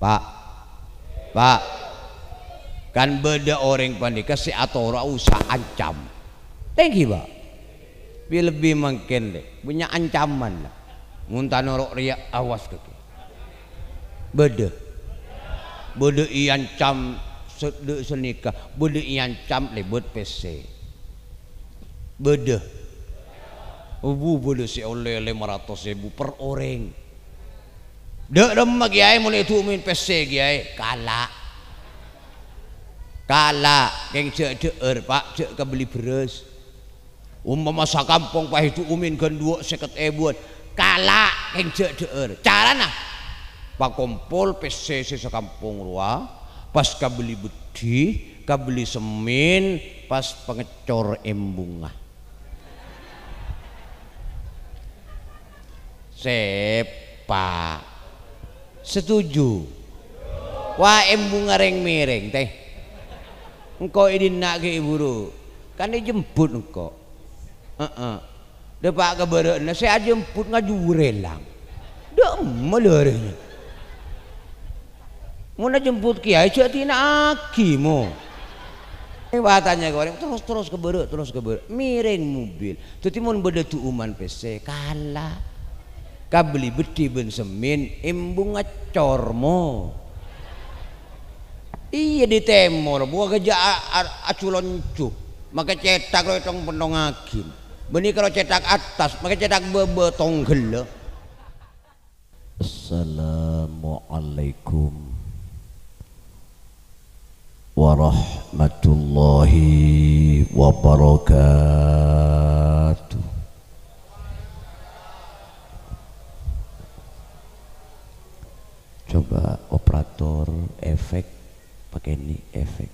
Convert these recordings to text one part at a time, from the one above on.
Pak, Pak, kan beda orang panika si atau ora usah ancam. Thank you, Pak. Lebih mungkin deh punya ancaman lah. Muntah norok riak awas ke. Beda iancam sedek senikah, beda iancam lebut PC. Beda si oleh 500.000 per orang. Dek demak kiai mulai itu min PC kiai kala yang cek Pak cek ke beli beras masa kampung Pak itu umin kan 250.000 kala yang cek carana Pak kumpul PC sisa kampung ruah pas ke beli bedi ke beli semin pas pengecor embunga sepak setuju. Wah embung ngareng miring teh. Engkau ini nak ke ibu kan dijemput engkau. Depak keberadaan saya jemput ngaju relang. Dah melarinya. Mau nak jemput kiai cak tina aki mo. Watanya goreng terus keberadaan miring mobil. Tapi mau beda tu uman PC kalah. Kabeli beti ben semin embung ngacor mo iya di temor buah geja aculon cu maka cetak lo tong pendong akin benih kalau cetak atas maka cetak bebetong gele. Assalamualaikum warahmatullahi wabarakatuh. Coba operator efek pakai ini efek.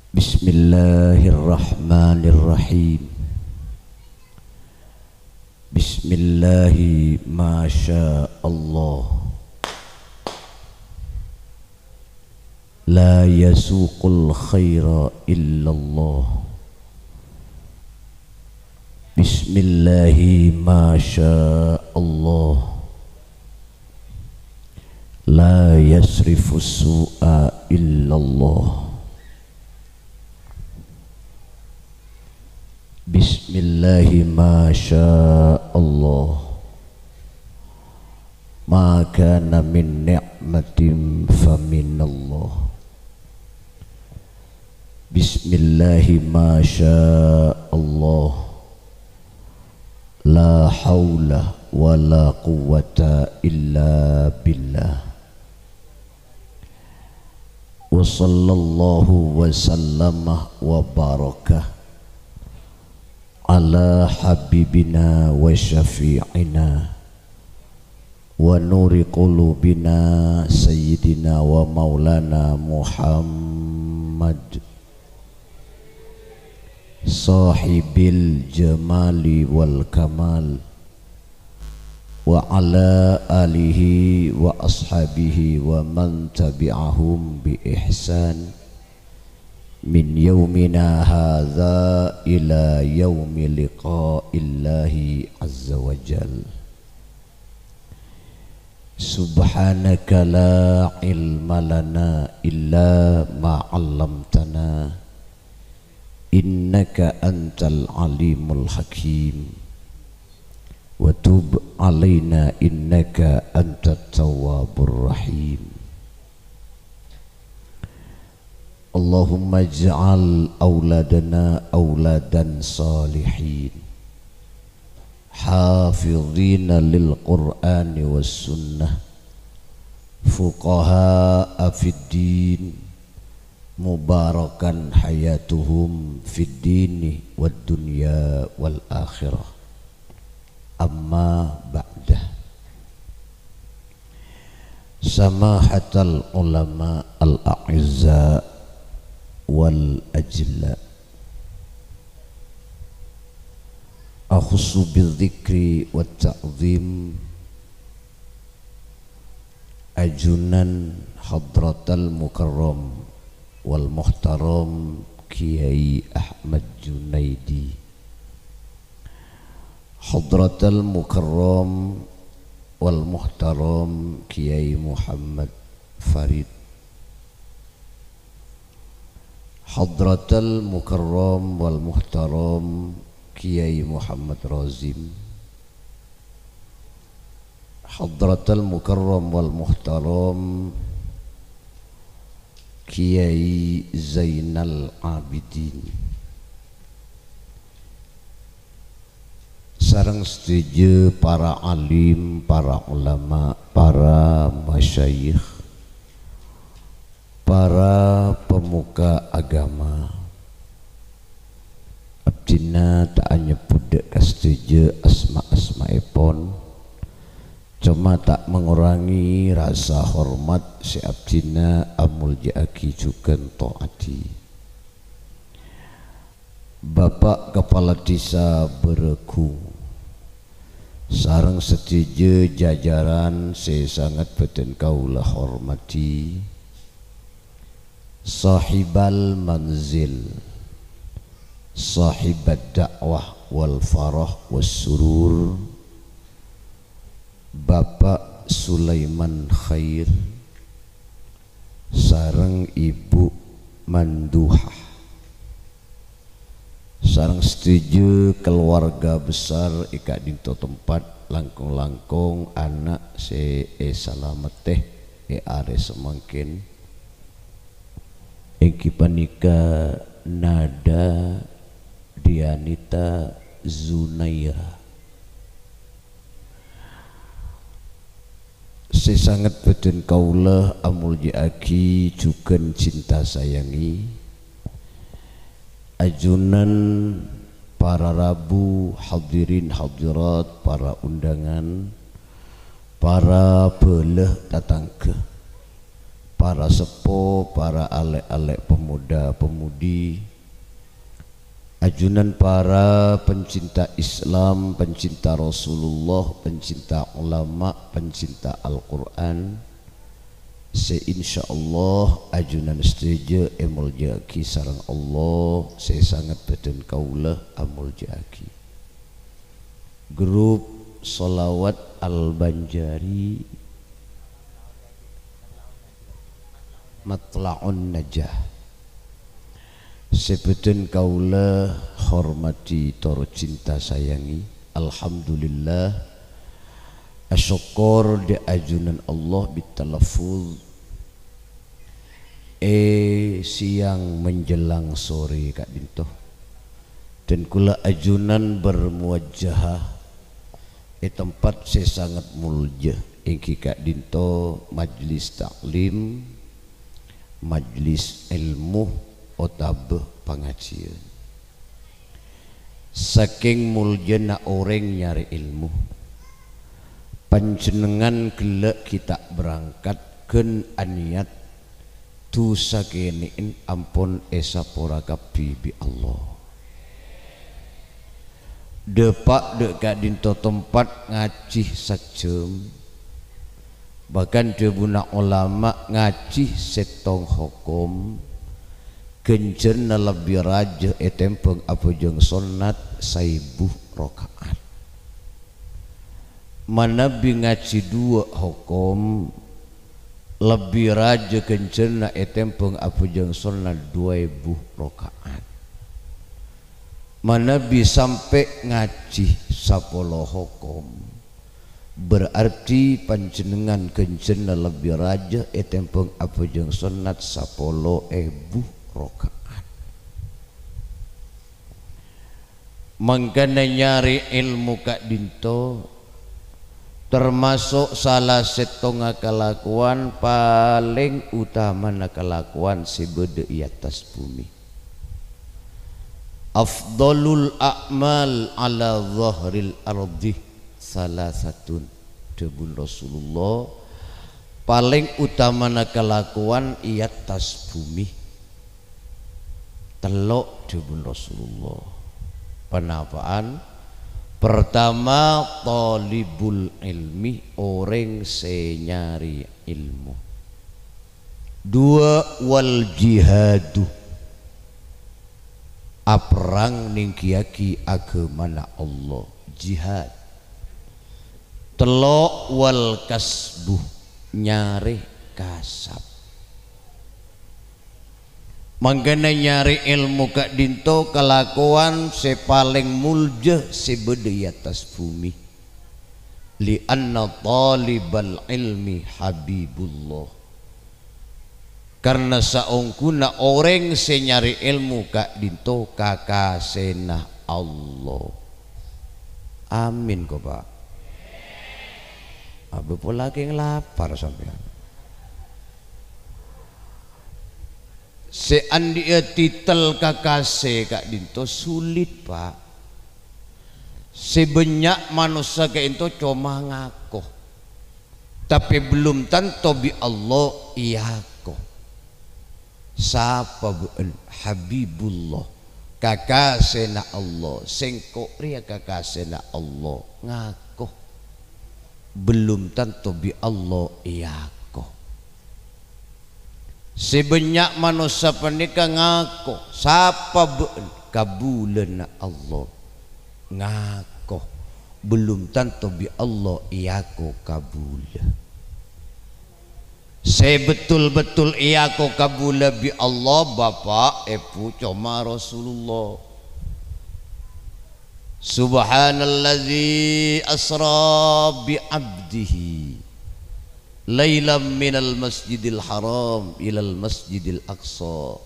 Bismillahirrahmanirrahim. Bismillahi masya Allah. La yasuqul khaira illallah. Bismillahi masya Allah. La yasrifu su'a illallah. Bismillahi masya Allah. Ma kana min ni'matin faminallah. Bismillahi masya Allah. La haula wa la quwwata illa billah. Wa sallallahu wa sallama wa baraka ala habibina wa syafi'ina wa nuri qulubina sayyidina wa maulana Muhammad sahibil jamali wal kamal wa ala alihi wa ashabihi wa man tabi'ahum bi ihsan min yaumina hadza ila yaumi liqa'illahi azza wa jal. Subhanaka la ilma lana illa ma 'allamtana innaka antal alimul hakim wa tub alaina innaka antat tawwabur rahim. Allahumma ij'al auladana auladan salihin hafidhina lil qur'ani was sunnah fuqaha fid din mubarakan hayatuhum fid dini wad dunya wal akhirah. Amma ba'dah. Samahatal ulama al-a'izza wal ajla, akhussu bidzikri wat ta'zim ajunan hadratal mukarram wal muhtaram Kiai Ahmad Junaidi, hadratal mukarram wal muhtaram Kiai Muhammad Farid, Hadratal Mukarram wal Muhtaram Kiai Muhammad Razim, Hadratal Mukarram wal Muhtaram Kiai Zainal Abidin, sareng setuju para alim, para ulama, para masyayikh, para pemuka agama. Abdina tak nyebut kasetuju asma-asma epon, cuma tak mengurangi rasa hormat si abdina amul jaki juga taati. Bapak Kepala Desa Bereku, sareng setuju jajaran saya sangat beten kaulah hormati. Sahibal manzil, sahibat dakwah wal farah was surur, Bapak Sulaiman Khair sareng Ibu Manduhah, sareng setuju keluarga besar Ika Dinto tempat langkung-langkung anak se salamet teh are semangkin Eki panika Nada Dianita Zunaira. Saya sangat beten kaulah amul jaki juga cinta sayangi ajunan para rabu hadirin hadirat, para undangan, para beleh datang ke, para sepo, para alek-alek pemuda pemudi, ajunan para pencinta Islam, pencinta Rasulullah, pencinta ulama, pencinta Al-Quran. Seinsyaallah ajunan setuju amul jaki sareng Allah, saya sangat beten kaulah amul jaki. Grup Solawat Al-Banjari Matla'un Najah, sebeten kaulah hormati toro cinta sayangi. Alhamdulillah asyukur di ajunan Allah bitalafuz siang menjelang sore Kak Dinto, dan kula ajunan bermuwajjahah tempat saya sangat mulja ingki Kak Dinto majlis taklim, majlis ilmu otabeh pengajian. Saking muljana orang nyari ilmu, panjenengan gelek kita berangkat ken aniat tu sakeniin ampun esa pora kapi bi Allah. Depak dek Kak Dinto tempat ngaji sajam, bahkan debuna ulama ngaji setong hukum genjen lebih raja etempeng apa jeng sunat 1000 rakaat. Manabi ngaji 2 hukum lebih raja genjen etempeng apa jeng sunat 2000 rakaat. Manabi sampai ngaji 10 hukum berarti panjenengan genjen lebih raja etempeng apa jeng sunat 10.000 rakaat. Mangkana nyari ilmu Kak Dinto termasuk salah setengah kelakuan paling utama na kelakuan sebede di atas bumi. Afdalul a'mal ala zahril ardi salasatun, debun Rasulullah paling utama na kelakuan di atas bumi telok debun Rasulullah. Penapaan? Pertama talibul ilmi, orang senyari ilmu. 2 wal jihadu, aprang ning kiaki agamana Allah, jihad. Telok wal kasbuh, nyari kasab. Mangkana nyari ilmu kak dinto kelakuan sepaling mulja sebeda atas bumi. Li anna talibal ilmi habibullah. Karena saungkuna orang se nyari ilmu kak dinto kakasena Allah. Amin kok Pak. Abe pola lagi ngelapar sampean. Seandia titel kakase kak dinto sulit Pak. Sebanyak manusia kayak itu cuma ngaku, tapi belum tentu bi Allah iyaku. Sapa bu'en habibullah kakasena Allah, sengkok ria kakasena Allah ngaku. Belum tentu bi Allah iyaku. Sebanyak manusia pernikah ngaku, sapa bu'en kabulana Allah ngaku. Belum tentu bi Allah iyaku kabula. Saya betul-betul iyaku kabula bi Allah Bapak Epu cuma Rasulullah. Subhanalladzi asra bi abdihi lailam minal masjidil haram ilal masjidil aqsa.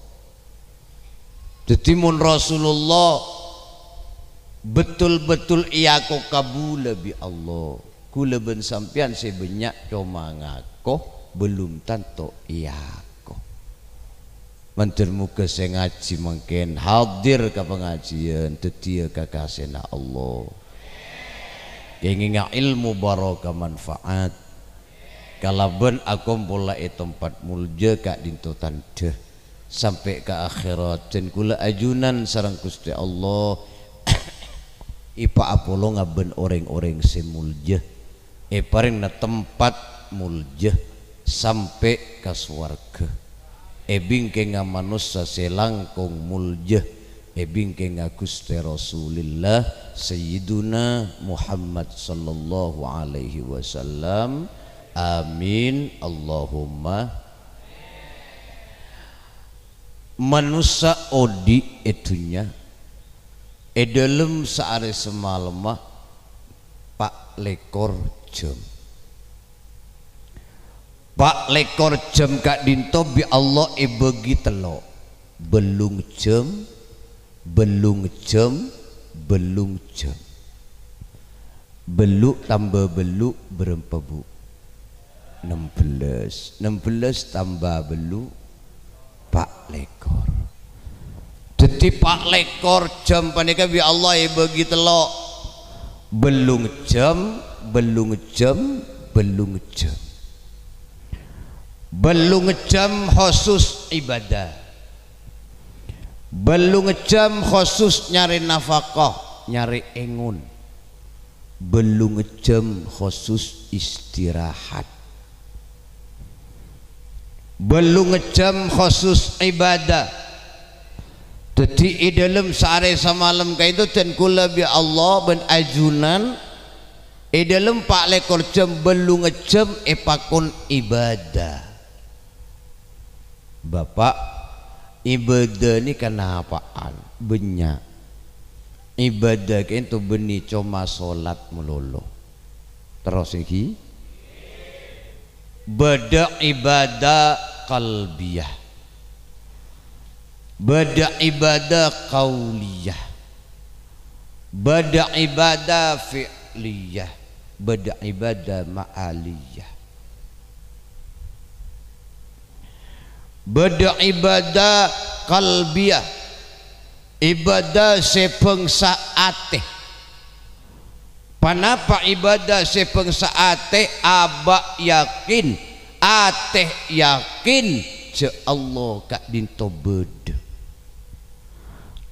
Tetimun Rasulullah betul-betul iyaku kabula bi Allah. Kula ben sampean sebanyak cuma ngaku, belum tentu iyaku. Mantur muka saya ngaji mungkin hadir ke pengajian tetia kakasena Allah. Ingin ilmu barokah manfaat. Kalau ben aku pula tempat mulja kak dinto tante sampai ke akhirat dan kula ajunan sarang Gusti Allah. Ipa apolo ngaben orang-orang semulja. Paring na tempat mulja sampai ke swarga. Bingke nga manusia selangkong mulja. Bingke nga Gusti Rasulillah Sayyiduna Muhammad sallallahu alaihi wasallam. Amin Allahumma. Manusia odi etunya dalam sehari semalam pak lekor jam. Pak lekor jam kak dinto bi Allah bagi telok belung jam belung jam belung jam beluk tambah beluk berapa bu 16 tambah beluk pak lekor. Jadi pak lekor jam panika bi Allah bagi telok belung jam belung jam belung jam belung jam khusus ibadah, belung jam khusus nyari nafkah nyari engun, belung jam khusus istirahat, belung jam khusus ibadah. Jadi dalam sehari semalam kayak itu dan kula bi Allah ben ajunan dalam pak lekor jam belung jam pakun ibadah. Bapak ibadah ini kenapaan banyak ibadah itu beni cuma solat melulu terus iki beda ibadah qalbiyah, beda ibadah qauliyah, beda ibadah fi'liyah, beda ibadah ma'aliyah. Beda ibadah kalbiyah, ibadah sepengsa ate. Panapa ibadah sepengsa ate abak yakin, ate yakin ce Allah kak dinto beda.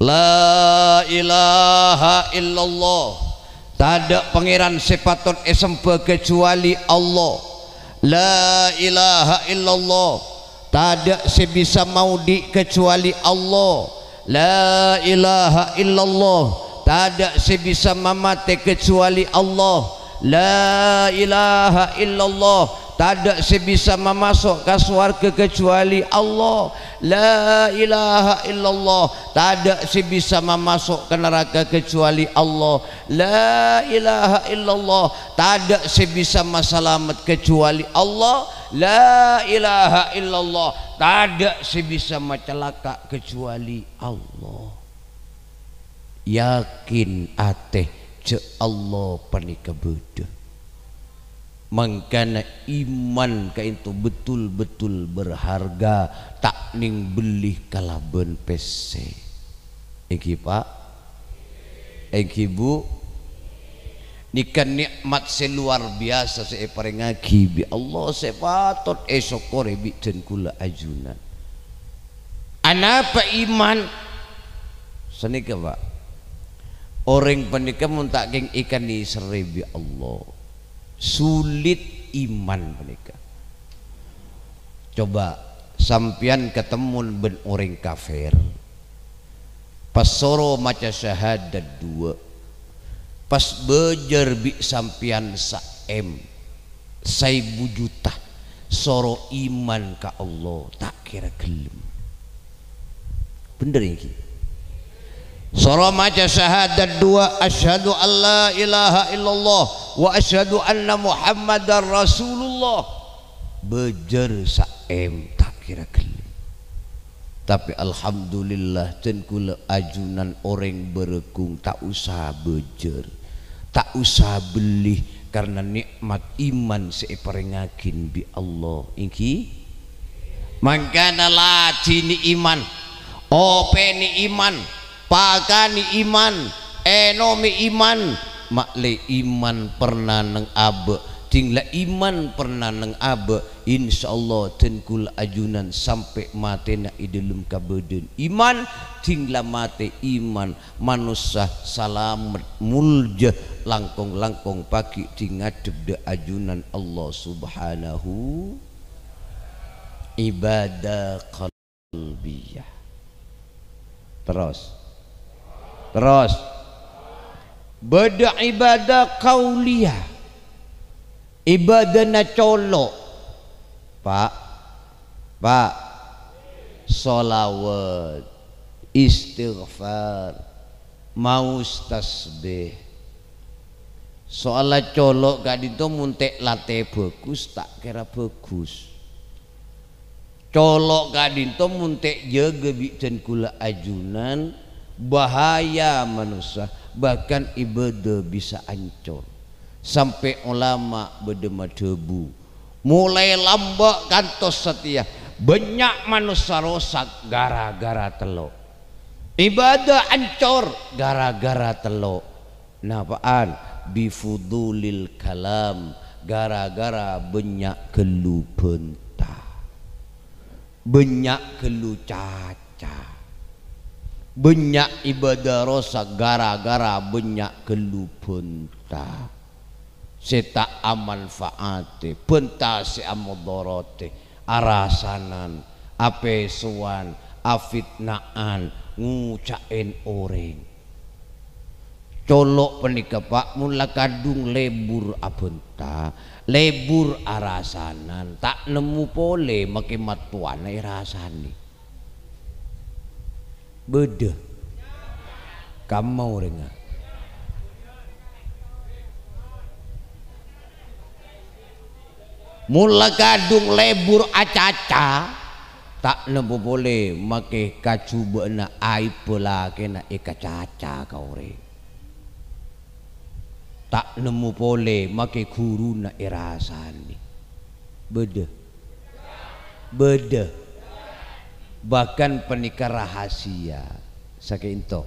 La ilaha illallah, tak ada pangeran sepatut sembah kecuali Allah. La ilaha illallah, tak ada sebisa maudi kecuali Allah. La ilaha illallah, tak ada sebisa mamate kecuali Allah. la ilaha illallah, tak ada sebisa memasuk ke surga kecuali Allah. La ilaha illallah, tak ada sebisa memasuk ke neraka kecuali Allah. La ilaha illallah, tak ada sebisa selamat kecuali Allah. La ilaha illallah, tak ada sebisa celaka kecuali Allah. Yakin ateh ce Allah panika beda. Mangkana iman ka itu betul-betul berharga, tak ning beli kalaben PC. Iki Pak, iki Bu, nikan nikmat seluar biasa saya parengaki bi Allah sepatot esok kore bi den kula ajunan. Anapa iman? Senika Pak. Orang panika mun tak geng ikan di seribi Allah. Sulit iman panika. Coba sampian ketemu ben orang kafir. Pas soro maca syahadat dua. Pas bejer bi sampian saem 1000 juta soro iman ka Allah tak kira gelem. Bener iki. Soro maca syahadat dua, asyhadu an la ilaha illallah wa asyhadu anna muhammadar rasulullah. Bejer saem tak kira gelem. Tapi alhamdulillah ten kula ajunan orang berekung tak usah bejer, tak usah beli, karena nikmat iman separengakin bi Allah. Iki mangkana latini iman, openi iman, pakani iman, enomi iman, makle iman pernah neng abe, tinglah iman pernah neng abe, insyaallah tenkul ajunan sampai mati na idulum kabeden iman, tinglah mati iman, manusia salamet mulja langkong-langkong pagi tingadep de ajunan Allah subhanahu ibadah qalbiyah. Terus beda ibadah kauliyah, ibadah na colok Pak, solawat, istighfar, maus tasbih. Soalnya colok gak dito muntek late bagus tak kira bagus. Colok gak dito muntek jaga bikin kula ajunan, bahaya manusia, bahkan ibadah bisa ancur. Sampai ulama berdema debu mulai lambak kantos setia, banyak manusia rosak gara-gara telok, ibadah ancur gara-gara telok. Napaan bifudulil kalam, gara-gara banyak kelu bentah, banyak kelu caca, banyak ibadah rosak gara-gara banyak kelu bentah. Seta amanfaate bentah si amodorote arasanan apesuan afitnaan ngucain orang. Colok penika Pak mula kadung lebur abenta, lebur arasanan tak nemu pole make matuan rasani beda kamu renga mula kadung lebur acaca tak nemu boleh make kacuba na aib pula kena eka caca kau re tak nemu boleh make guru na irasani beda bahkan penikah rahasia sakinto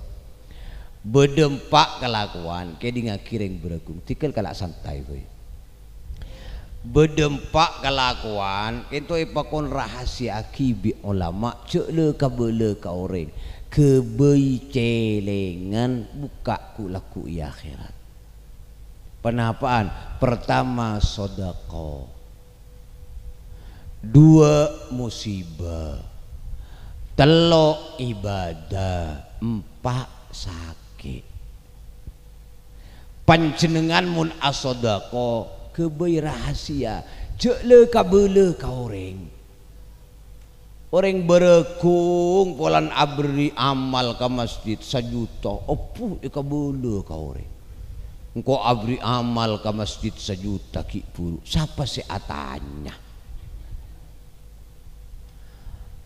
bedempak kelakuan kayak di ngakiring beragung tikal kalak santai boy. Bedempak kelakuan itu ipakon rahasia akibi ulama cele kabele ka orang kebei celengan buka ku laku i akhirat. Penapaan? Pertama sodako, dua musibah, telo ibadah, empat sakit. panjenengan mun asodako kebei rahasia jele kabele ka orang berekung polan abri amal ka masjid sajuta opuh kabele ka orang engkau abri amal ka masjid sajuta ki puru siapa si atanya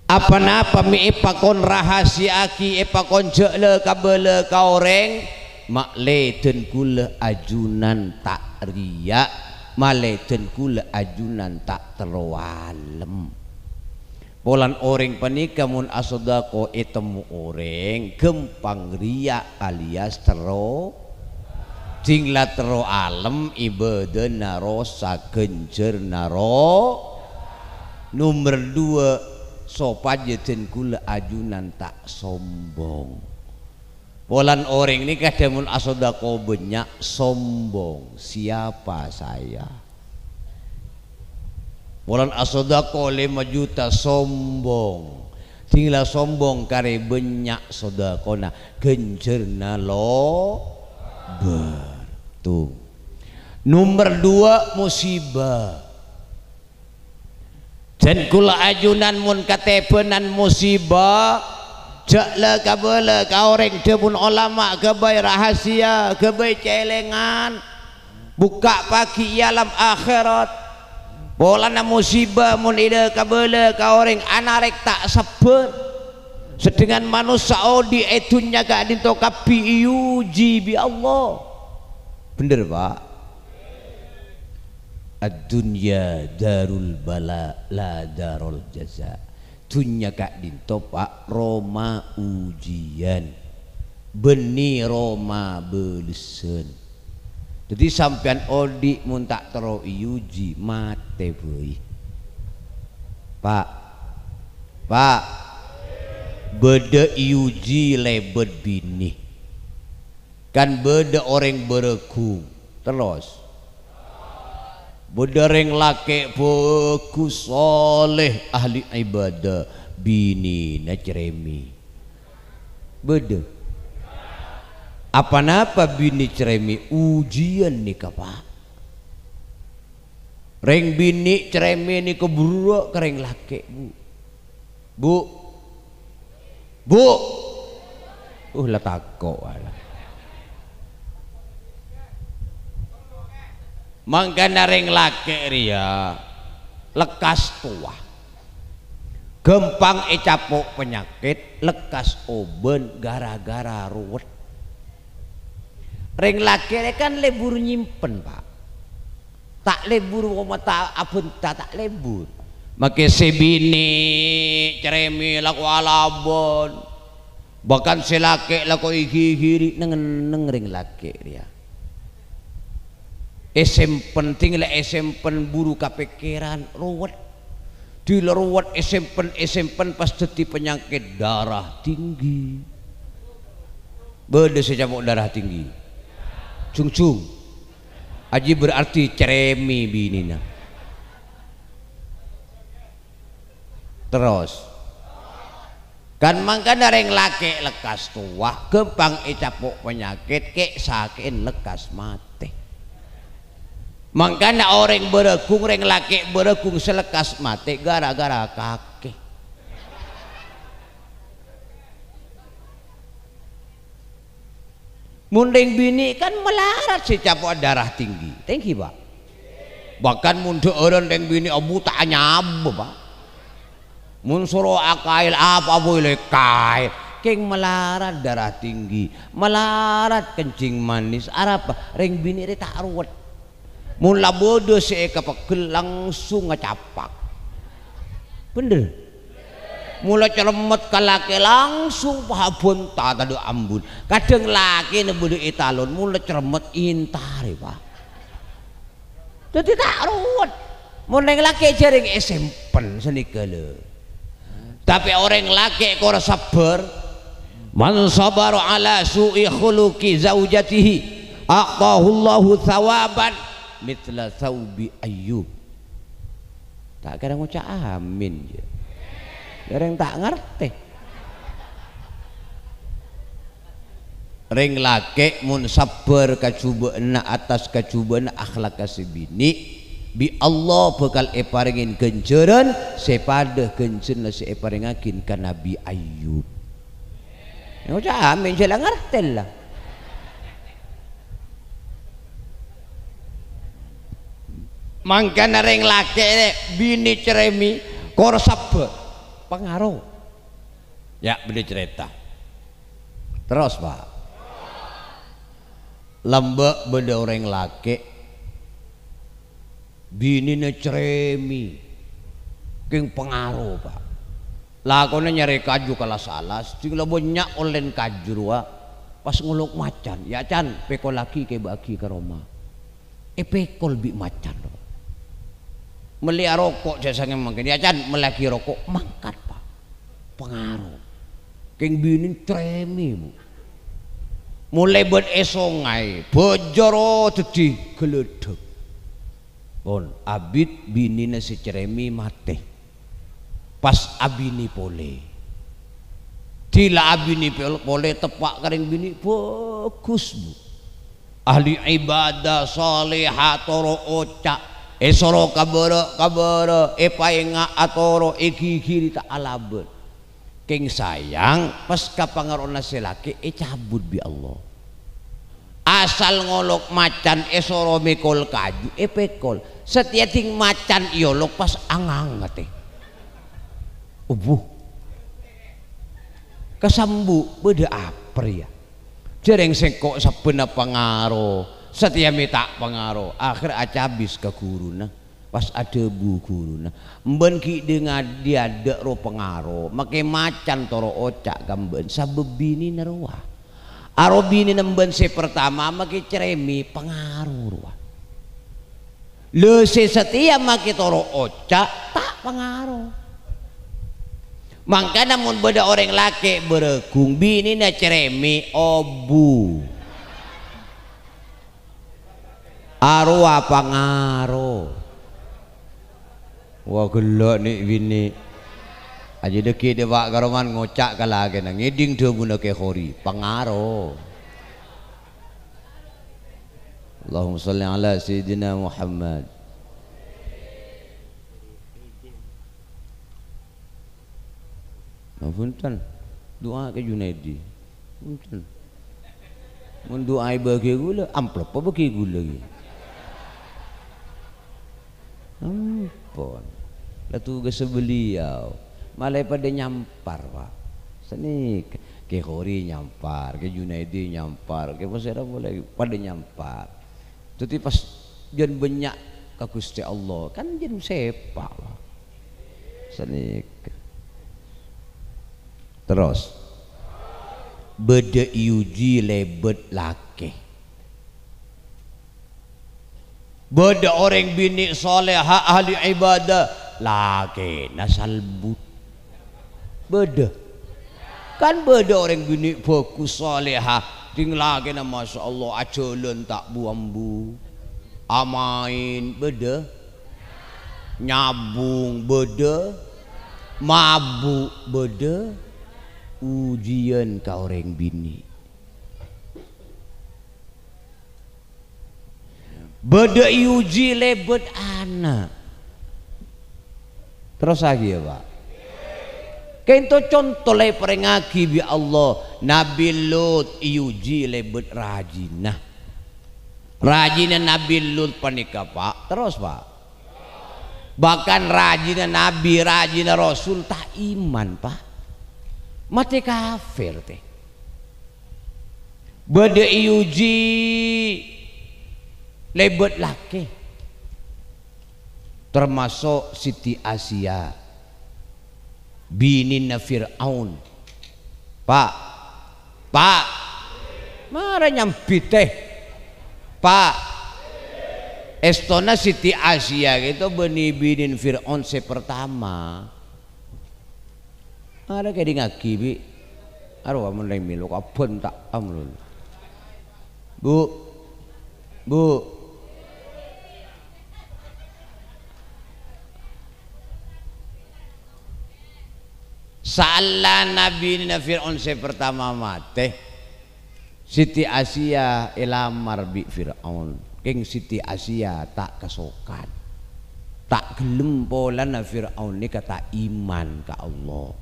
apa-apa mi ipakon rahasia ki ipakon jele kabele ka orang makleten kula ajunan tak riak maleten kula ajunan tak terwalem polan orang panika mun asodako etemu orang gempang riak alias tero tinglah tero alem ibadah naro sakencer naro nomor 2 sopajeten kula ajunan tak sombong polan orang ini kadang mun asodako banyak sombong siapa saya polan asodako 5 juta sombong tinggal sombong kare banyak sodako na gencerna lo bertu nomor 2 musibah dan kula ajunan mun katepenan musibah jaklah kabala ka orang debun ulama kebai rahasia kebai celengan buka pagi alam akhirat bolana musibah mun ida kabala ka orang anarek tak sabar sedengan manusia di etunya ka dinto kapi uji bi Allah bener Pak ad-dunya darul bala la darul jaza dunya kak dinto Pak Roma ujian beni Roma belesen jadi sampean odi mun tak tero uji mate boy Pak beda uji lebet bini kan beda orang berekung terus Bodereng laki bagus soleh ahli ibadah bini na ceremi beda apa-apa bini ceremi ujian nih Pak reng bini ceremi nih keburu kereng laki bu letako mangkana reng laki ria lekas tua gempang capok penyakit lekas oben gara-gara ruwet reng laki kan lebur nyimpen Pak tak lebur mata apun tak lebur make sebini ceremi laku alabon bahkan selake laku iki-iki neng reng laki ria penting lah buru kapikiran ruwet di ruwet esempen pas deti penyakit darah tinggi beda secapok darah tinggi cung aji berarti ceremi binina terus kan mangkana reng laki lekas tua gempang capok penyakit kek sakin lekas mati mangkana orang berekung reng laki berekung selekas mati gara-gara kaki munding bini kan melarat si capok darah tinggi Pak bahkan mundur orang reng bini abu tak nyab Pak mun suruh akail apa boleh kail keng melarat darah tinggi melarat kencing manis apa reng bini tak ruwet mula bodoh si kapakil langsung ngecapak bener mula celemet ke laki langsung pahabon tak ada ambun kadang laki nebudu italon mula celemet intari Pak jadi tak ruwet mula laki jaring esempen senikala tapi orang laki kau sabar man sabaru ala su'i khuluqi zaujatihi aqahullahu thawaban mitla thawbi Ayyub tak kadang ngucap amin ya orang tak ngerti ring lake mun sabar kacubaana atas kacubaana akhlak kasibini bi Allah bakal eparingin genceran sepada genceran si eparingakin ka Nabi Ayub. Ucap amin sila ngerti lah. Mangkana ring laki bini ceremi korsab pengaruh. Ya beli cerita. Terus Pak. Lembek beda orang laki bini ceremi king pengaruh Pak. Lakone nyari kaju kalah salah, tinggal banyak olen kaju wa pas nguluk macan, ya can pekol laki ke bagi ke Roma, pekol bi macan, melia rokok saya sangat mungkin, ya can melaki rokok mangkat Pak, pengaruh, keng binin tremi bu, mulai beresongai, bojoro tadi geledek, bon abid binina si ceremi mate. Pas abini pole tila abini pole tepak kering bini bagus bu ahli ibadah salihah toro oca esoro kabara epaenga atoro gigi tak alaben king sayang pas kapangarona selaki cabut bi Allah asal ngolok macan esoro mekol kaju pekol setiap ting macan iolok pas angang teh ubuh kesambu beda apa ya jereng sengkok sabena pengaruh setiap minta pengaruh akhir acabis ke guruna pas ada bu guruna mben ki dengan dia ada ro pengaruh make macan toro ocak gamben sabebini narwa arobini nemben se pertama make ceremi pengaruh ruah le se setia make toro ocak tak pengaruh. Maka namun beda orang laki beregung bini na ceremi obu arwah pengaruh wah gelak nih bini aja deki de pak karoman ngocak kalage nang ngiding de buna ke khori pengaruh. Allahumma sholli ala sayyidina Muhammad. Punten doa ke Junaidi punten mun doa bagi gula amplop apa bagi gula lagi ampun lah tugas beliau malah pada nyampar Pak seni ke Khori nyampar ke Junaidi nyampar ke pasera boleh pada nyampar tapi pas jan banyak ke Gusti Allah kan jan sepak Pak seni terus beda iuji lebet laki beda orang bini soleha ahli ibadah laki nasalbut beda kan beda orang bini fokus soleha ting lagi na masya Allah ajalan tak buambu amain beda nyabung beda mabuk beda ujian ka orang bini beda uji lebet anak terus lagi ya Pak kento contoh le perengaki bi Allah Nabi Lut uji lebet rajinah Nabi Lut panika Pak terus Pak bahkan rajinah Nabi rajinah Rasul tak iman Pak mati kafir teh beda uji lebet laki termasuk Siti Asia binina Fir'aun Pak marah nyampi teh Pak estona Siti Asia gitu binin Fir'aun pertama ada kayak di ngaki bi arwah mulai milu kapan tak amrul bu salah Nabi Fir'aun pertama mate Siti Asia ilamar bi Fir'aun. King Siti Asia tak kesokan, tak gelem polana Fir'aun ni kata iman ke Allah.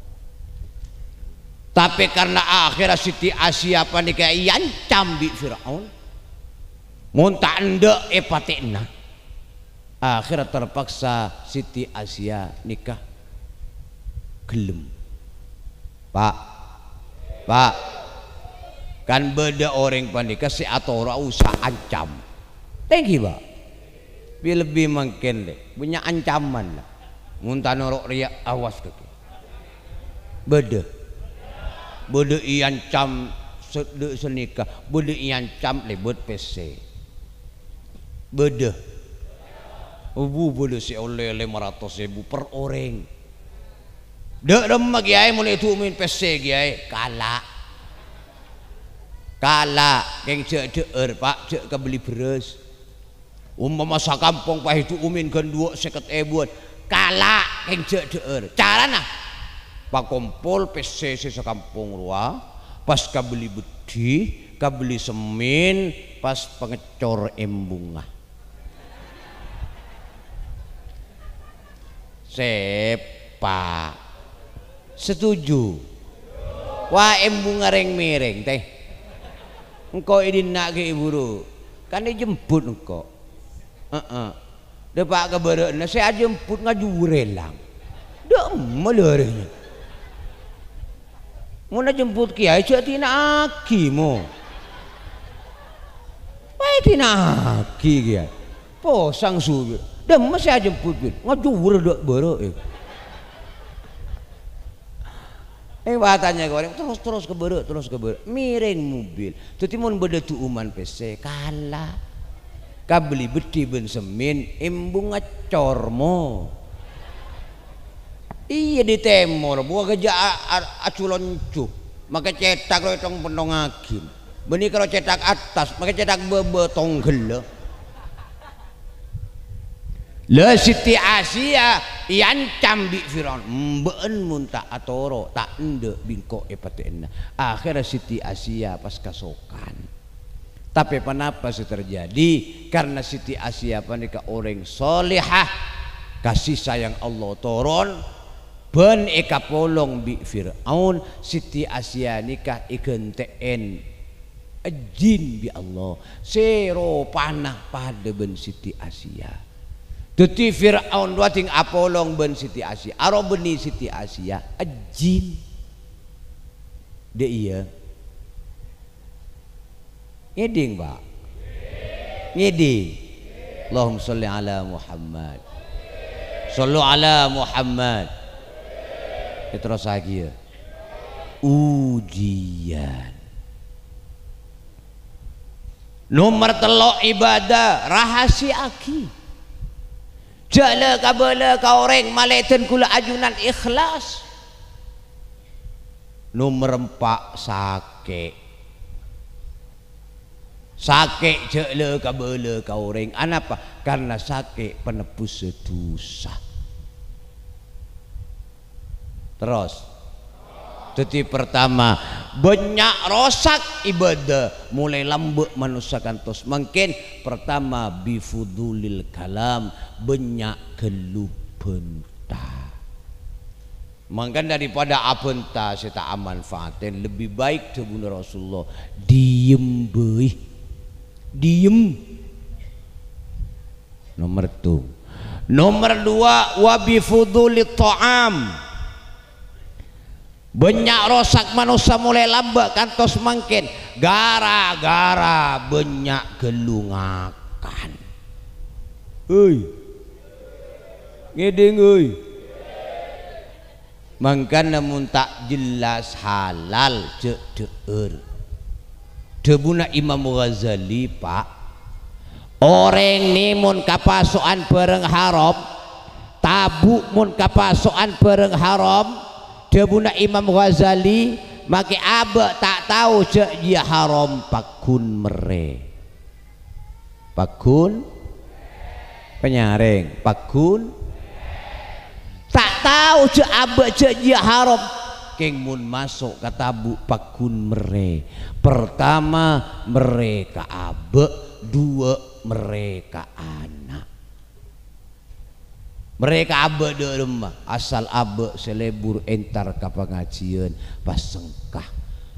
Tapi karena akhirnya Siti Asia panika iancam bi Fir'aun, muntah ndak patekna. Akhirnya terpaksa Siti Asia nikah gelem. Pak, kan beda orang panika si atau usah ancam. Thank you Pak. Lebih mungkin deh punya ancaman lah. Muntah norok riak awas ke. Beda iancam senikah, beda iancam lebut PC. Beda. Boleh si oleh 500.000 per orang. Dek demam kiai mulai itu min PC kiai kalah geng cek Pak cek ke beli beras. Umpama sakampung Pak itu umin kan 250.000 kalah geng cek carana Pak kumpul PC sakampung ruah pas ka beli bedi ka beli semin pas pengecor embungah. Sepa setuju. Wah embung ngareng miring teh. Engkau ini nak ke ibu kan dijemput engkau. Depak keberean saya jemput ngajurelang. Dah melarinya. Mau nak jemput kiai cak tina aki mo. Wah tina aki kiai. Posang subi. Dah masih aja jemput ngajur dok bero. Watanya goreng terus ke bero miring mobil. Tetimun beda tu uman PC kalah. Kabeli beti ben semin embung ngacor mo. Iya di temor buah kerja aculoncu. Maka cetak lo tong penong akin. Benih kalau cetak atas maka cetak bebetong gelo. Le Siti Asia iancam bi Firaun mbeen muntah atoro tak ende bingko patenna. Akhirnya Siti Asia pas kasokan. Tapi kenapa sih terjadi? Karena Siti Asia panika orang solehah, kasih sayang Allah turun ben eka polong bi Firaun. Siti Asia nikah ikenteen jin bi Allah sero panah pada ben Siti Asia. Tuti Fir'aun dua ting apolong ben Siti Asia. Aro beni Siti Asia ajin. De iya. Ngeding Pak. Ngeding. Allahumma sholli ala Muhammad. Shollu ala Muhammad. Terus lagi ya. Ujian. Nomor telok ibadah rahasia aki. Jala kabala ka orang malaikan kula ajunan ikhlas. Nomor 4 sake jala kabala ka orang. Anapa? Karena sake penebus dosa. Terus jadi pertama banyak rosak ibadah mulai lambek manusia kantos mungkin pertama bifudulil kalam banyak geluh bentah. Maka daripada abentah saya tak manfaatin lebih baik sebelum Rasulullah diem beuih diem. Nomor 2 wabifudulit ta'am banyak rosak manusia mulai lambat kantos mungkin gara-gara banyak gelungakan. Ngedeng mangkana mun tak jelas halal cek deur debuna Imam Ghazali Pak orang ni mun kapasokan bareng haram tabuk mun kapasokan bareng haram debuna Imam Ghazali maki abek tak tahu cek dia haram pakun mere pakun penyaring pakun tak tahu cek abek cek dia haram keng mun masuk kata bu pakun mere. Pertama mereka abe, dua mereka anak. Mereka abe de rumah asal abe selebur entar ka pengajian pas sengkah.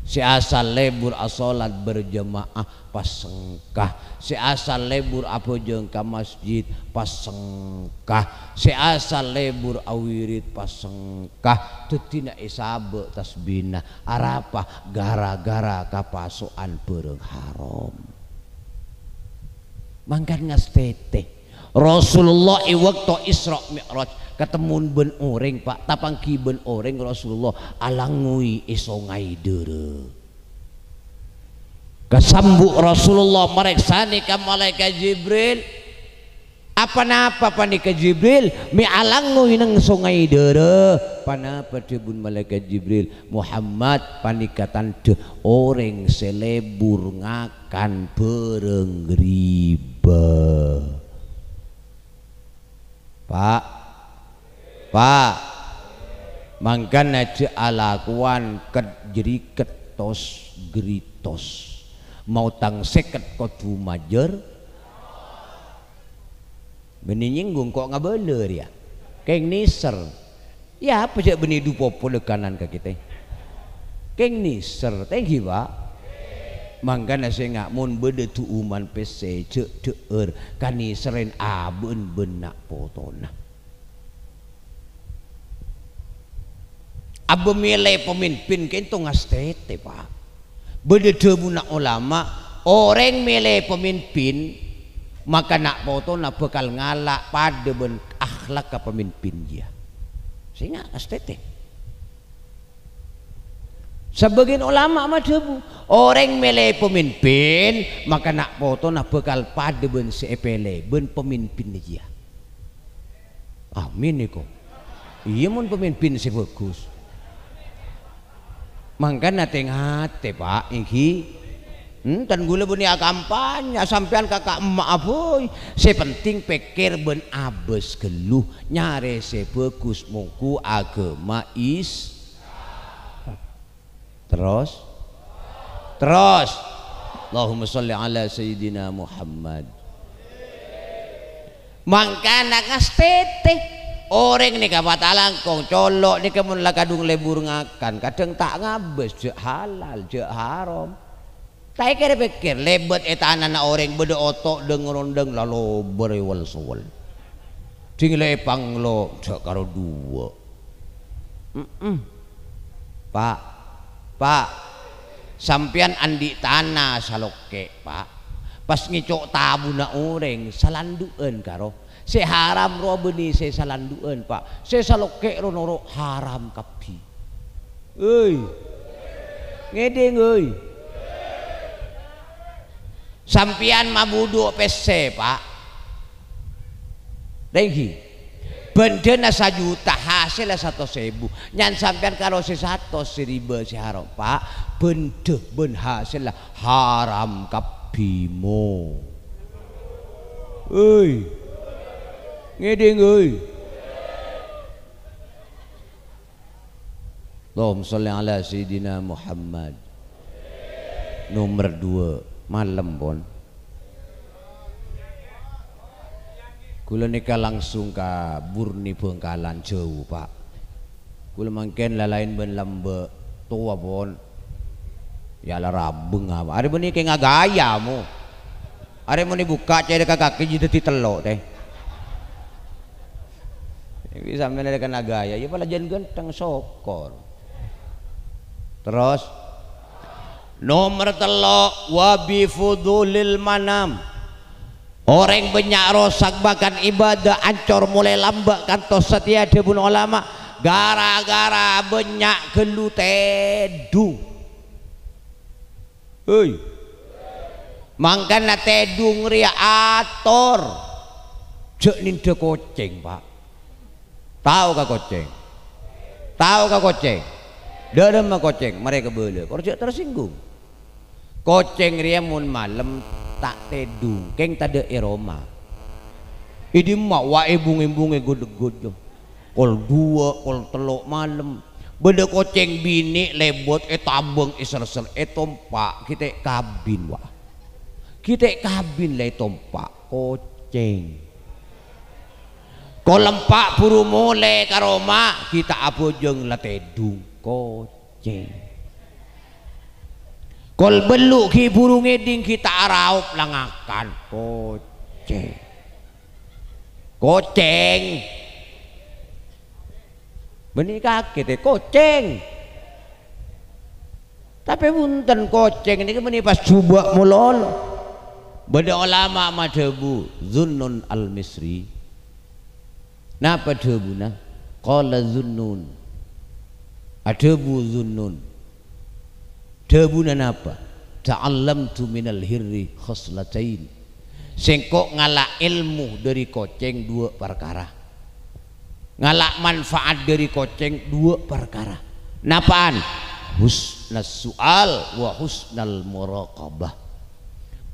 Si asal lebur asolat berjemaah pas sengkah. Si asal lebur apa jeung ka masjid pas sengkah. Si asal lebur awirid pas sengkah. Teu tina isabe tasbihna arapa gara-gara kapasokan beureung haram. Mangkan ngastete Rasulullah waktu Isra Mi'raj ketemun ben orang Pak tapangki ben orang Rasulullah alangui esongai deure kesambuk Rasulullah mereksani ka malaikat Jibril apa-napa panika Jibril mi alangui nang songai deure panapa tebun malaikat Jibril Muhammad panikatan teu orang selebur ngakan beureung riba. Pak mangkana ce alakuan jadi ketos geritos mau tang seket kotu majer benih nyinggung kok ngabeler ya keng niser ya apa cek benih dupo kanan ke kita keng niser thank you Pak mangkana saya ngak mun bede tu uman pese cek deur kani seren aben benak potona abe milih pemimpin kento ngastete Pak bede debunak ulama orang milih pemimpin maka nak potona bekal ngalak pada ben akhlak ke pemimpin dia saya ngak ngastete. Sebagian ulama mah debu orang milih pemimpin maka nak foto nak bekal pada ben sepele ben pemimpin dia. Amin niko. Iya mun pemimpin si bagus. Mangkana tengate Pak iki. Tan gula bunia kampanye sampean kakak emak aboy. Se penting pikir ben abes geluh nyare se bagus mungku agama is. Terus Allahumma sholli ala sayyidina Muhammad. Mangkana ngastete orang nih kapat alangkong colok nih kemun lakadung lebur ngakan kadang tak ngabes je halal je haram tak kira pikir lebet etanan orang beda otok dengerondeng lalu berewal sewal tinggal panglo jak karo dua Pak sampean andi tanah saloke Pak pas ngicok tabuna orang salanduan karo se haram ro benih se salanduan Pak se saloke ro noro haram kapi euy ngedeng euy sampean mabudu pese Pak dengi bendena 1 juta hasil 100.000 nyan sampean karo se 100.000 si haram Pak bende ben hasil haram kapimo euy ngedeng euy Allahumma sholli ala sayyidina Muhammad. Nomor 2 malam pon kula nika langsung ka Burni Bengkalan jauh Pak kula mangken lalain ben lambe tua pon ya la rabeng apa are beuni ke ngagayamu are muni buka cede kaki jadi telok teh iki sampeyan ada kana gaya ya pala jan genteng sokor terus nomor 3 wabi fudulil manam orang banyak rosak bahkan ibadah ancor mulai lambat kantos setia debun ulama gara-gara banyak gelu tedu hei mangkana tedung ria ator jek ninde koceng Pak tahu ka koceng dalam koceng mereka boleh kalau tersinggung koceng ria mun malam tak tedung keng tada eroma idi mak wae bunge-bunge godeg-godeg kol 2 kol 3 malam beda koceng bini lebot tambeng iser-ser tompak kita kabin wah kita kabin le tompak koceng kolempak buru mule karoma kita abojeng latedung koceng kol beluk ki buru ngeding kita araup langakan koceng koceng benih kaget koceng tapi punten koceng ini benih pas coba mulol beda ulama madhabu Zunnun al-Misri napa dhabuna qala Zunnun adhabu Zunnun dhabuna napa ta'allamtu minal hirri khoslatain sengkok ngalak ilmu dari koceng dua perkara ngalak manfaat dari koceng dua perkara napaan husnas su'al wa husnal muraqabah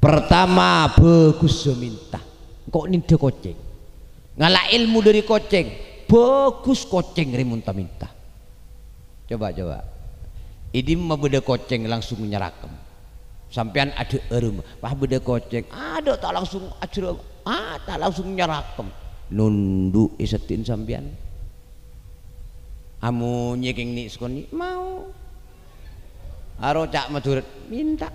pertama bagus meminta kok ninde koceng ngalak ilmu dari koceng bagus koceng remunta minta coba ini mah beda koceng langsung nyerakem sampean ada erum pah beda koceng ada tak langsung ajra tak langsung nyerakem nunduk isetin sampean amu nyeking ni skoni mau aro cak maduret minta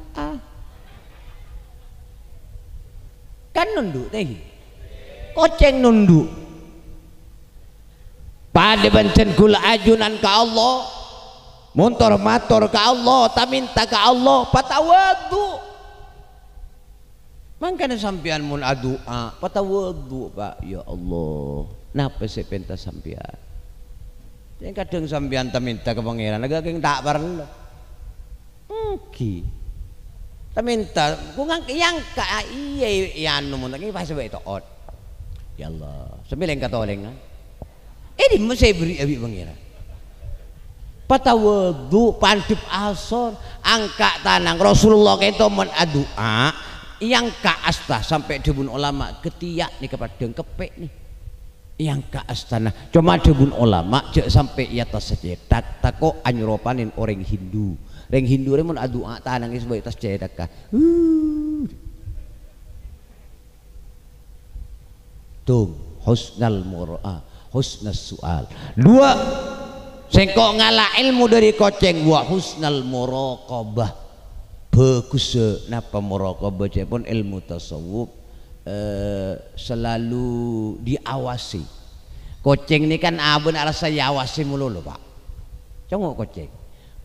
kan nunduk teh koceng nunduk pada bencen gula ajunan ke Allah montor mator ke Allah tak minta ke Allah patawadu mangkana sampean mun adua patawadu Pak ya Allah napa sih pentas sampean yang kadang sampean tak minta ke pangeran agak keng tak bareng tak minta kungang yang ka iya anu mun iki pas wae toot ya Allah sembileng katoleng ini mesti beri abi pangeran patawadu pantip asor angka tanang Rasulullah kento mun adua yang ka asta sampai debun ulama ketiak nih kepada kepek nih yang ka astana cuma debun ulama cek sampai ia tas cetak tako anyuropanin orang Hindu remun adu tanang is baik tas cetak ka tuh husnal mur'a husnas su'al dua sengkok ngalah ilmu dari koceng wa husnal muraqabah bagus napa muraqabah pun ilmu tasawuf selalu diawasi koceng ini kan abun ala saya awasi mulu lho Pak congok koceng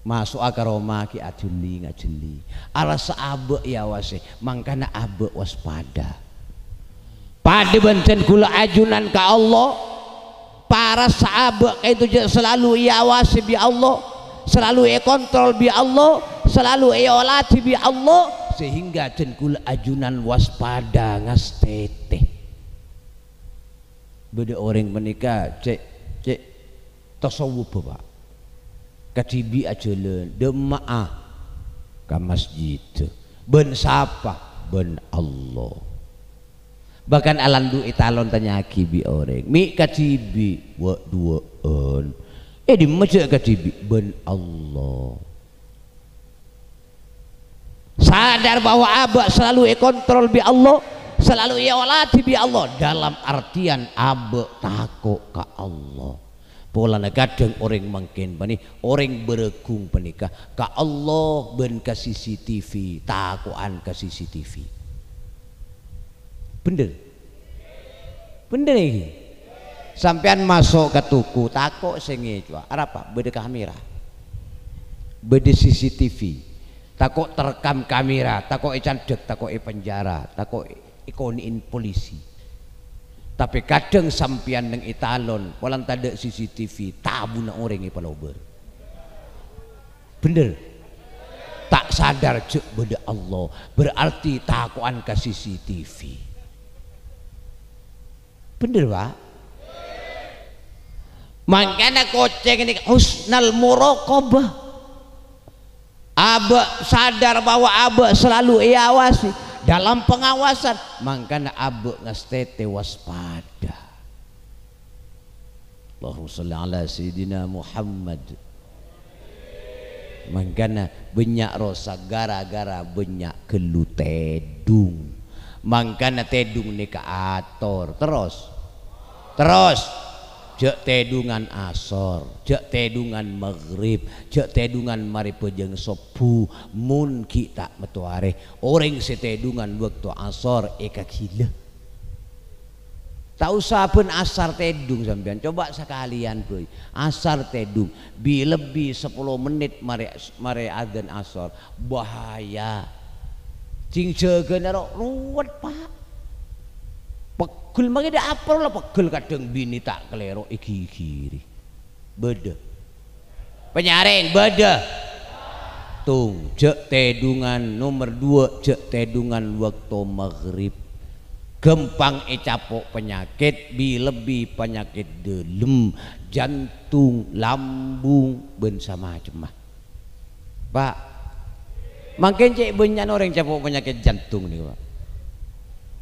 masuk akaroma ki ajuli ngajeli ala saabe ya awasi mangkana abe waspada pada bencen kula ajunan ka Allah para sahabat itu selalu ia awasi bi Allah selalu ia kontrol bi Allah selalu eolati bi Allah sehingga cenkul ajunan waspada ngastete beda orang menikah cek tasawuf Pak katibi ajalan demaah ke masjid ben sapa ben Allah bahkan alandu italon tanya kibi orang mi katibi wa duaan di masjid katibi ben Allah sadar bahwa abah selalu kontrol bi Allah selalu iolati bi Allah dalam artian abah takut ke Allah polana kadang orang mungkin bani orang beregung penikah ke Allah ben ke CCTV takuan ke CCTV bener ini sampean masuk ke tuku takut sengi cua apa beda kamera beda CCTV takut terekam kamera takut candek takut penjara takut ikoniin polisi tapi kadang sampean neng italon walang tada CCTV tabuna orang palober bener tak sadar cek beda Allah berarti takuan ke CCTV bener Pak makanya koceng ini husnal muraqabah abah sadar bahwa abah selalu iawasi dalam pengawasan makanya abah ngastete waspada Allahumma sholli ala sayyidina Muhammad Mangkana banyak rosa gara-gara banyak kelu tedung. Mangkana tedung ni ka ator terus jek tedungan asor, jek tedungan maghrib, jek tedungan mari pejeng sopu mun kita metuare orang setedungan waktu asor eka gila. Tak usah pun asar tedung sampean, coba sekalian boy asar tedung bi lebih 10 menit mari adzan asar bahaya cing jeugeun ruwet pak pegel mangke dak apal lah pegel kadang bini tak kelero iki kiri beda penyaring beda tung jek tedungan nomor 2 jek tedungan waktu maghrib gempang capok penyakit bi lebih penyakit delem jantung lambung ben sama macam pak makin cek banyak orang capok penyakit jantung nih pak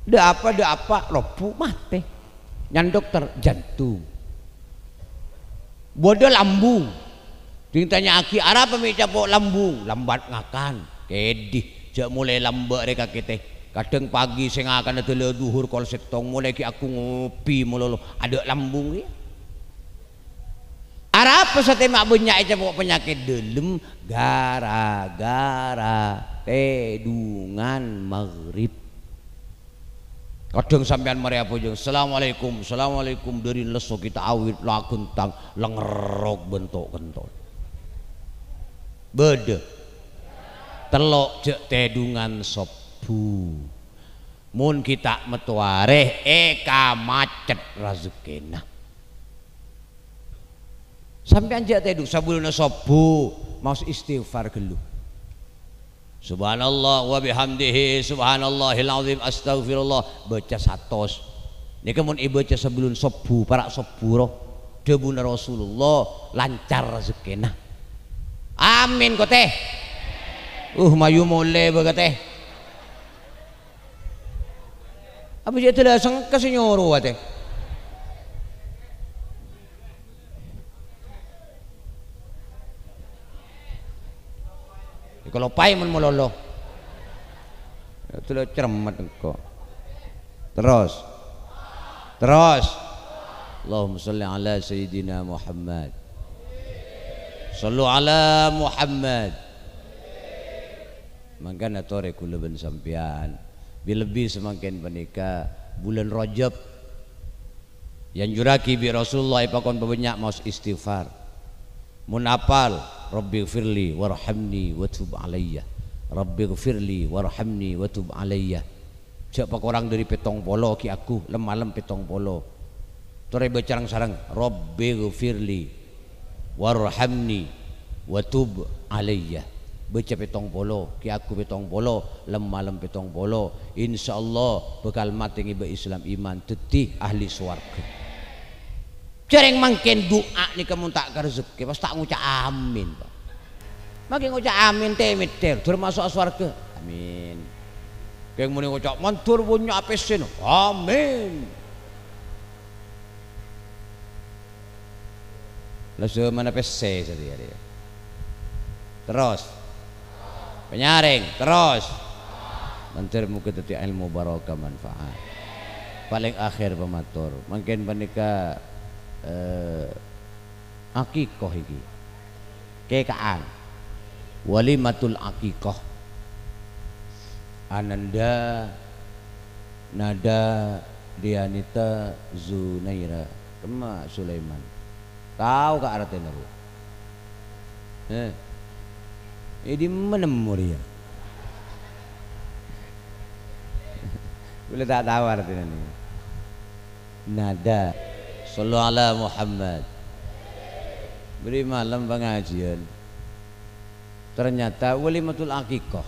dah apa lopu mati nyan dokter jantung bodoh lambung tanya aki arah pemi capok lambung lambat ngakan kedih jak mulai lambat reka kita kadang pagi saya akan ada duhur kalau setong mulai ki aku ngopi melulu ada lambung ya arah apa sate mak banyak aja pokok penyakit delem gara-gara tedungan maghrib kadang sampean mari apa jeung assalamualaikum dari leso kita awit lah kentang lengerok bentuk kentol beda telok jek tedungan sop mun kita metuareh eka macet rezekina sampean jak tedung sabuluna sobu mau istighfar gelu subhanallah wa bihamdihi subhanallahil azim astagfirullah baca 100 niki mun ibaca sebelum sobu para sobu roh debuna Rasulullah lancar rezekina amin kok teh mayu mole baga teh apa dia telah sangka senyoro ate kalau pai mun mololo telah cermat engko terus Allahumma shalli ala sayyidina Muhammad sallu ala Muhammad mangkana tore kula ben sampean lebih semakin menikah bulan Rajab yang juraki bi Rasulullah ipakon banyak maus istighfar munapal rabbighfirli warhamni watub alayya rabbighfirli warhamni watub alayya siapa orang dari petong polo ki aku lemalem petong polo tore becarang sarang rabbighfirli warhamni watub alayya baca petong polo ki aku petong polo lem petong polo insyaallah bekal mati ngiba Islam iman tetih ahli swarga jareng mangken doa ni kamu tak rezeki pas tak ngucap amin pak makin ngucap amin teh meter termasuk swarga amin keng muni ngucap mantur punya apesin amin langsung mana pese tadi ya terus penyaring terus mantir muka teti ilmu barokah manfaat paling akhir pematur mungkin panika akikoh iki kekaan walimatul akikoh Ananda Nada Dianita Zunaira Kema Sulaiman tahu ke artinya bu ini menemur ya boleh tak tahu artinya ini nada sallu ala Muhammad beri malam pengajian ternyata walimatul akikoh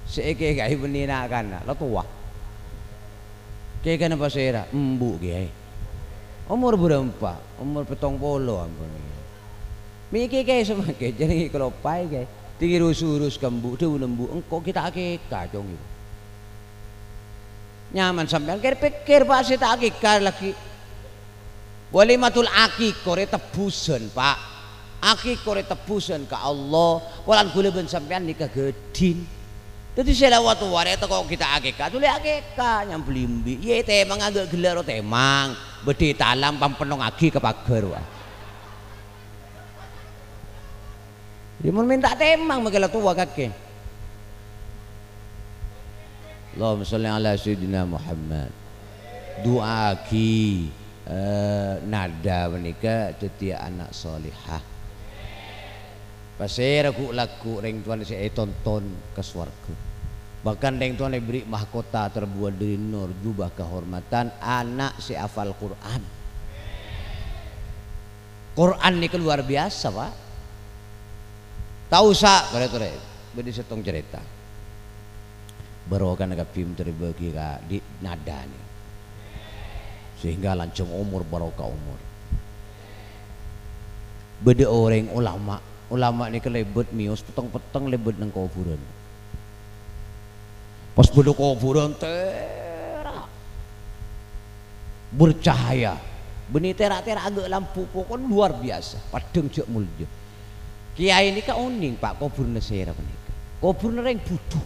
seike kai benina kana lo tua kayak kana pasera embu kiai umur berapa umur 70 ampun mikir kayak semakin jadi kalau pai kayak tinggi urus kambu tu lembu engkau kita akikah dong itu nyaman sampean pikir pak saya tak akikah lagi walimatul akikah tebusan pak aki kore tebusan ke Allah walan kula ben sampean nikah gedin. Dadi selawat ware kok kita akikah tule akikah nyam blimbi. Ye temang agak gelar temang, bedi talam pampenong agi ke pagar wae. Dia mau minta temang makanya tua kakek. Allahumma sholli ala sayyidina Muhammad. Doa ki nada menika tetia anak solihah. Pasir aku laku ring tuan saya tonton ke swarga. Bahkan ring tuan beri mahkota terbuat dari nur jubah kehormatan anak si hafal Quran. Quran ini luar biasa pak. Tahu sak pada tu beri setong cerita. Barokan agak film terbagi di nada ni. Sehingga lancung umur barokah umur. Beda orang ulama ni kelebet mios petang lebet nang kuburan. Pas beda kuburan terak bercahaya. Benih terak agak lampu pokok luar biasa. Padang cek mulja. Kiai ini ka uning pak kubur nesera menika. Kubur nereng butuh.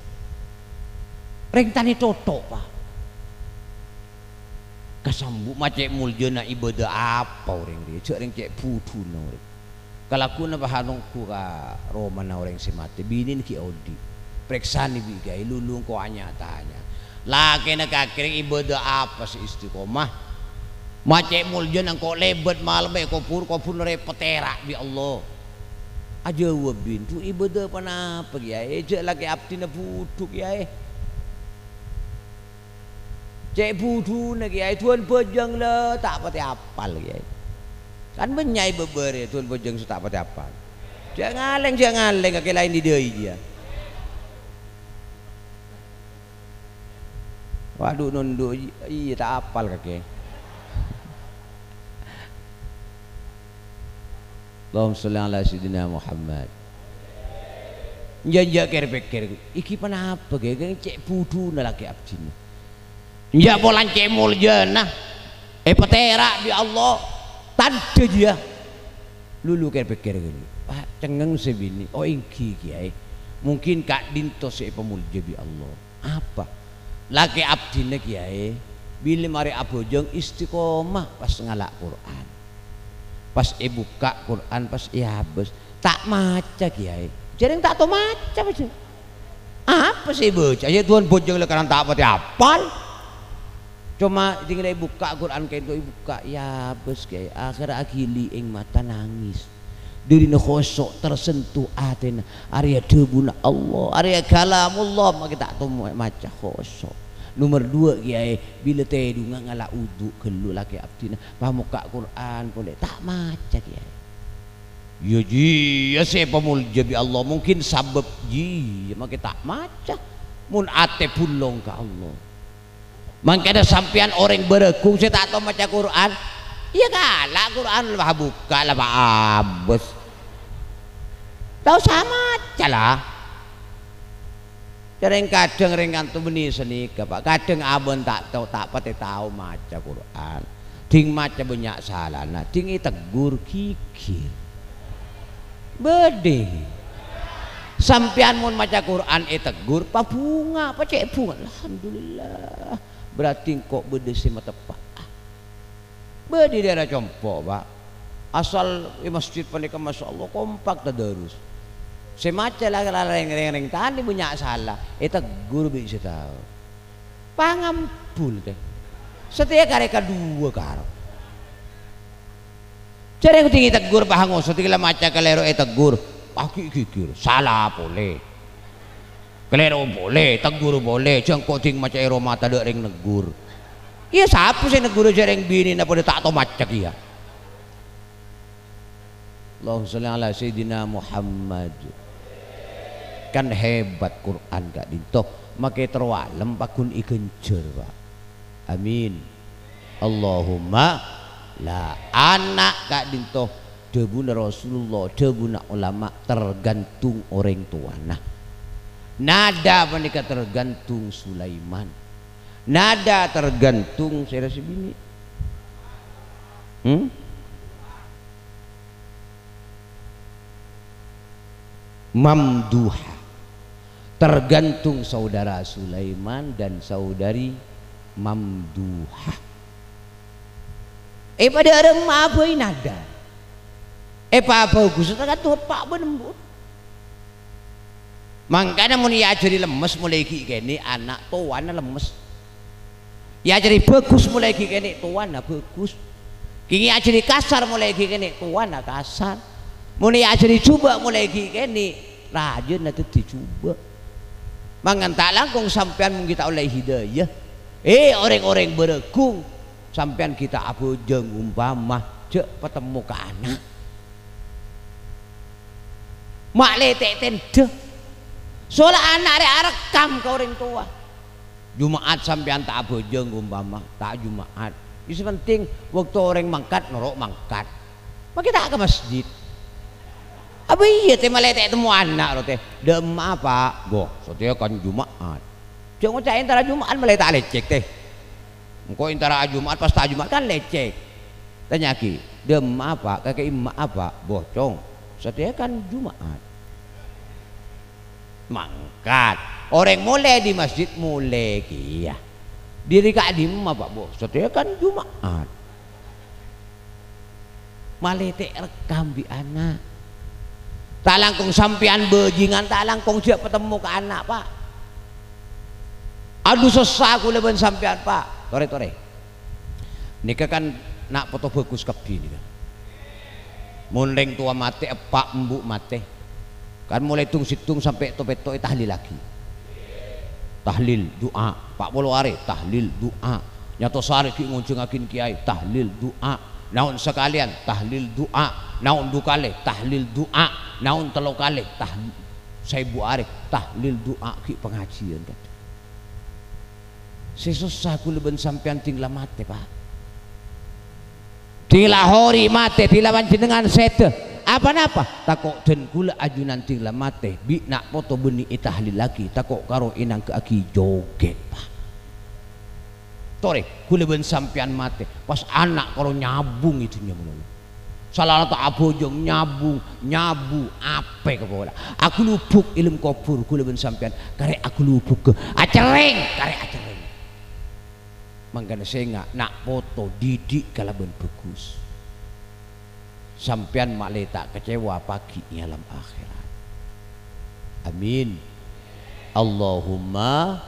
Reng tani totok pak. Kasambu macek mulja na ibadah apa orang dia. Cek reng cek butuh na orang. Kalau aku na bahanong ku ka Roma na orang si mati. Binin ki Odi. Preksani bigay lulung ko anya tanya. Laki na kakiring ibadah apa si istiqomah. Macek mulja nang ko lebet malam ay kubur na repetera bi Allah. Aja wabin tu ibadah panapa kiai je lagi abdi na buduk kiai cek budu na kiai tuan bojang lah tak pati apal kiai kan menyai bebere tuan bojang tak pati apal jangan ngaleng kaki lain di deui dia waduh nunduk iya tak apal kaki. Allahumma sholli ala sayyidina Muhammad. Njak pikir iki panapa ge cek budu na laki abdina. Njak bolan cek mulja nah. Petera bi Allah. Tanda dia. Lulu pikir gini. Pak cengeng sebini. Oh ingki kiai. Mungkin kak dinto se pemulja bi Allah. Apa? Laki abdina kiai. Bila mari abojong istiqomah pas ngalak Quran. Pas buka Quran pas habis tak maca kiai jadi tak tahu maca baca apa sih baca ya Tuhan bojong lekaran tak pati apal cuma tinggal buka Quran kayak itu buka ya habis kiai akhir akhili ing mata nangis diri khosok tersentuh atena Arya debuna Allah Arya kalamullah maka tak tahu maca khosok. Nomor 2 kiai bila tedu ngala uduk kelu laki abdina pamuka Quran boleh tak maca kiai ya ji ya saya pemulja bi Allah mungkin sabab ji maka tak maca mun ate pulong ke Allah mangkana sampean orang berekung saya tak tahu maca Quran iya kalah Quran lah buka lah abes tahu sama calah Jarang kadang ringkan tu benih senika pak kadang abon tak pati tahu maca Quran ting maca banyak salah nah ting tegur kikir bede sampean mun maca Quran tegur pa bunga pa cek bunga alhamdulillah berarti kok bede sima tepat bede daerah compok pak asal masjid panika masya Allah kompak tadarus semaca lah ring tani punya salah guru bisa tahu pangampul teh setiap kareka 2 karo cari aku tinggi tegur pahango setiap maca kelero tegur pagi kikir salah boleh kelero boleh tegur boleh jengkok ting maca ero mata dek ring negur iya siapa sih negur jareng bini napa tak tahu maca kia Allahumma sholli ala sayyidina Muhammad kan hebat Quran gak dinto make terwalem pakun ikencer pak amin Allahumma la anak gak dinto debuna Rasulullah debuna ulama tergantung orang tua nah nada menikah tergantung Sulaiman nada tergantung saya rasa bini mamduha, tergantung saudara Sulaiman dan saudari mamduha. Pada orang apa ini ada? Apa bagus tergantung pak benembut. Makanya mau ya jadi lemes mulai gini anak tuan lemes. Ya jadi bagus mulai gini tuan bagus. Kini jadi kasar mulai gini tuan kasar. Mulai jadi coba mulai gini rajin nanti dicoba. Mangan tak langkung sampean kita oleh hidayah. Orang-orang beregung sampean kita apa jeng umpama cek ketemu ke anak. Mak letek tende. Soalnya anak rekam ke orang tua. Jumaat sampean tak bojong umpama tak Jumaat. Itu penting waktu orang mangkat norok mangkat. Maka kita ke masjid. Apa iya teh meletek temu anak lo teh. Dem apa? Boh, soalnya kan Jumaat. Jangan cak intara Jumaat meletak lecek teh. Engkau intara Jumaat pas tak Jumaat kan lecek. Tanya ki, dem apa? Kakek emak apa? Bocong. Soalnya kan Jumaat. Mangkat orang mulai di masjid mulai kia diri kak di rumah pak bos setia kan Jumaat malete rekam di anak tak langkung sampian bejingan tak langkung siap ketemu ke anak pak aduh susah aku leben sampian pak tore nikah kan nak foto bagus kebi nih kan mundeng tua mate pak embu mate kan mulai situng sampai topet tahlil lagi tahlil doa Pak Polo are tahlil doa nyato sari ki ngunjungakin kiai tahlil doa naon sekalian tahlil doa naon dukale tahlil doa naon telo kale tahlil saibu are tahlil doa ki pengajian kan sesusah ku leben sampean tinggal mate pak tinggal hori mate tinggal panjenengan sete apa-apa takok dan kula ajunan tinggal mate bi nak foto beni tahlil lagi takok karo inang ke aki joget pak tore kula ben sampean mate pas anak karo nyabung itu nyabung salah tak abojong nyabu ape ke bola aku lupuk ilmu kubur kula ben sampean kare aku lupuk ke acereng kare acereng mangkana saya nak foto didik kalaban bagus sampean maklum tak kecewa pagi alam akhirat. Amin. Allahumma.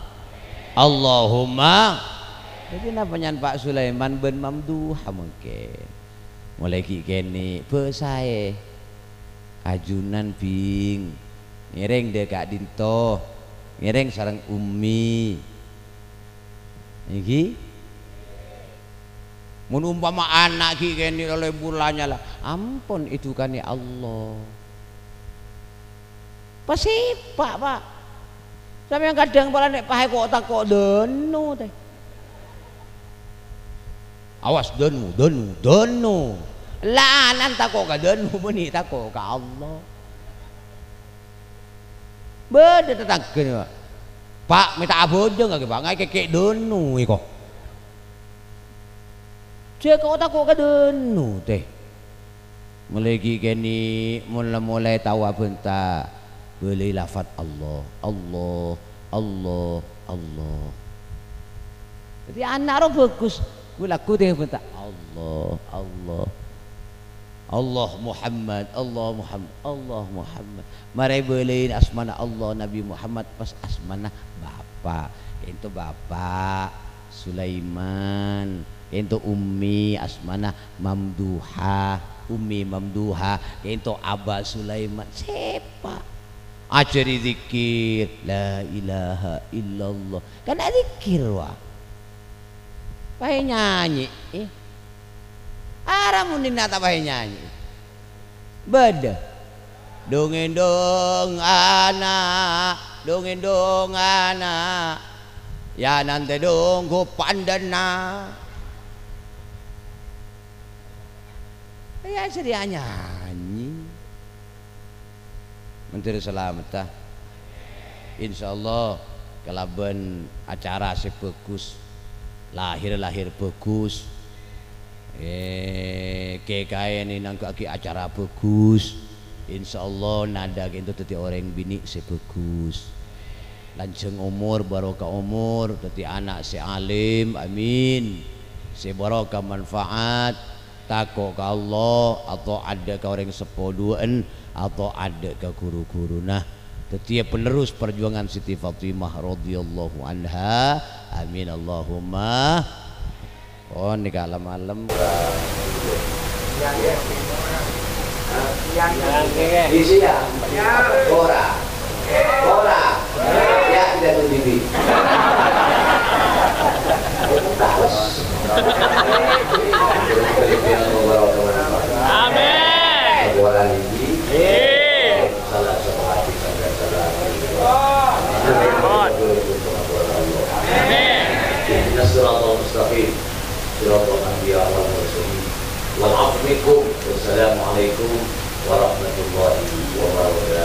Jadi namanya Pak Sulaiman bin Mamduha mungkin. Mulai kini pesai ajunan bing ngereng dekat dinto ngereng sarang umi iki mun umpama anak ki kene oleh bulannya lah ampun itu kan ya Allah pasti pak sampai yang kadang pala nek pahe kok tak kok denu teh awas denu lah nan tak kok ka denu meni tak kok ka Allah beda tetanggen pak minta abojong gak pak ngai kekek denu iko cek kau tak kau kadenu teh mulai gini mulai tahu bentar boleh lafaz Allah jadi anak roh bagus gue laku deh bentar Allah Muhammad mari boleh asmana Allah Nabi Muhammad pas asmana bapak itu bapak Sulaiman itu ummi asmana mamduha itu Aba Sulaiman siapa ajari zikir la ilaha illallah kan zikir wah pahe nyanyi aramun nata pahe nyanyi beda dongeng dong anak ya nanti dong go pandana ya sedia nyanyi menteri selamat insyaallah kalaban acara sebagus lahir bagus GKN ini nang acara bagus insyaallah nada gitu tadi orang bini sebagus lanceng umur barokah umur tadi anak si alim amin si barokah manfaat takut ke Allah atau ada ke orang sepoduan atau ada ke guru-guru nah setiap penerus perjuangan Siti Fatimah radhiyallahu anha amin Allahumma oh ini malam isi ya ora ya tidak berdiri amin salah satu hati Wassalamualaikum warahmatullahi wabarakatuh.